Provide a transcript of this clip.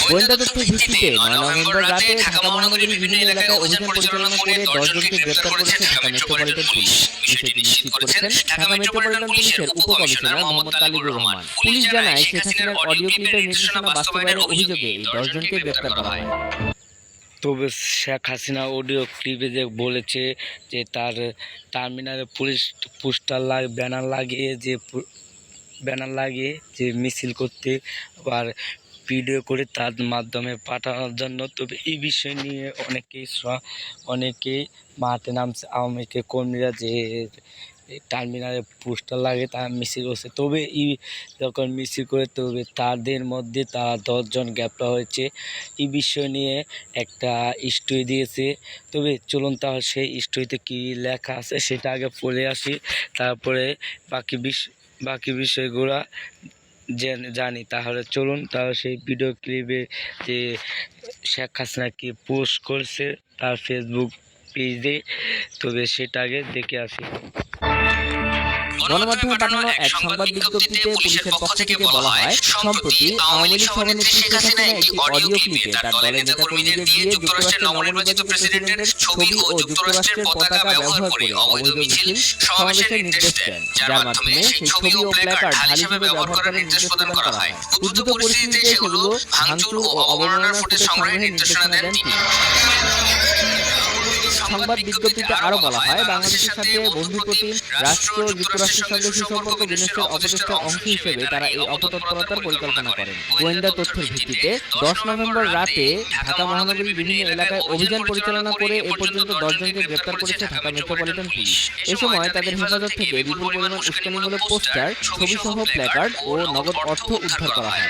গোয়েন্দা তথ্যের ভিত্তিতে ৯ নভেম্বর রাতে ঢাকা মহানগরীর বিভিন্ন এলাকায় অভিযান পরিচালনা করে ১০ জনকে গ্রেপ্তার করেছে ঢাকা মেট্রোপলিটন পুলিশ। বিষয়টি নিশ্চিত করেছেন ঢাকা মেট্রোপলিটন পুলিশের উপকমিশনার মোহাম্মদ তালিবুর রহমান। পুলিশ জানায়, শেখ হাসিনার অডিও ক্লিপের নির্দেশনা বাস্তবায়নের অভিযোগে এই ১০ জনকে গ্রেপ্তার করা হয়। তবে শেখ হাসিনা অডিও ক্লিপে যে বলেছে যে তার টার্মিনালে পুলিশ পোস্টার ব্যানার লাগিয়ে যে মিছিল করতে আবার ভিডিও করে তার মাধ্যমে পাঠানোর জন্য। তবে এই বিষয় নিয়ে অনেকেই মাঠে নামছে, আওয়ামী লীগের কর্মীরা যে টার্মিনালে পোস্টার লাগে তারা মিছিল করছে। তবে যখন মিছিল করে তবে তাদের মধ্যে তারা 10 জন গ্রেপ্তার হয়েছে। এই বিষয় নিয়ে একটা স্টোরি দিয়েছে। তবে চলুন তাহলে সেই স্টোরিতে কী লেখা আছে সেটা আগে পড়ে আসি, তারপরে বাকি বিষয়গুলো জানি। তাহলে চলুন তাহলে সেই ভিডিও ক্লিপে যে শেখ হাসিনা কি পোস্ট করছে তার ফেসবুক পেজে, তবে সেটা আগে দেখে আসি। গণমাধ্যমে পাঠানো এক সংবাদ বিজ্ঞপ্তিতে পুলিশের পক্ষ থেকে বলা হয়, সম্প্রতি আওয়ামী লীগ সভানেত্রী শেখ হাসিনা একটি অডিও ক্লিপে তার দলের নেতাকর্মীদের দিয়ে যুক্তরাষ্ট্রের নবনির্বাচিত প্রেসিডেন্টের ছবি ও যুক্তরাষ্ট্রের পতাকা ব্যবহার করে অবৈধ মিছিল সমাবেশের নির্দেশ দেন, যার মাধ্যমে সেই ছবি ও প্ল্যাকার্ড ঢাল হিসেবে ব্যবহার করার নির্দেশ প্রদান করা হয়। উদ্ভূত পরিস্থিতিতে সেগুলো ভাঙচুর ও অবমাননার ফুটেজ সংগ্রহের নির্দেশনা দেন তিনি। সংবাদ বিজ্ঞপ্তিতে আরো বলা হয়, বাংলাদেশের সাথে বন্ধুপ্রতিম রাষ্ট্র যুক্তরাষ্ট্রের সঙ্গে সুসম্পর্ক বিনষ্টের অপচেষ্টার অংশ হিসেবে তারা এই অপতৎপরতার পরিকল্পনা করেন। গোয়েন্দা তথ্যের ভিত্তিতে ১০ নভেম্বর রাতে ঢাকা মহানগরীর বিভিন্ন এলাকায় অভিযান পরিচালনা করে এ পর্যন্ত ১০ জনকে গ্রেপ্তার করেছে ঢাকা মেট্রোপলিটন পুলিশ। এ সময় তাদের হেফাজত থেকে বিপুল পরিমাণ উস্কানিমূলক পোস্টার, ছবিসহ প্ল্যাকার্ড ও নগদ অর্থ উদ্ধার করা হয়।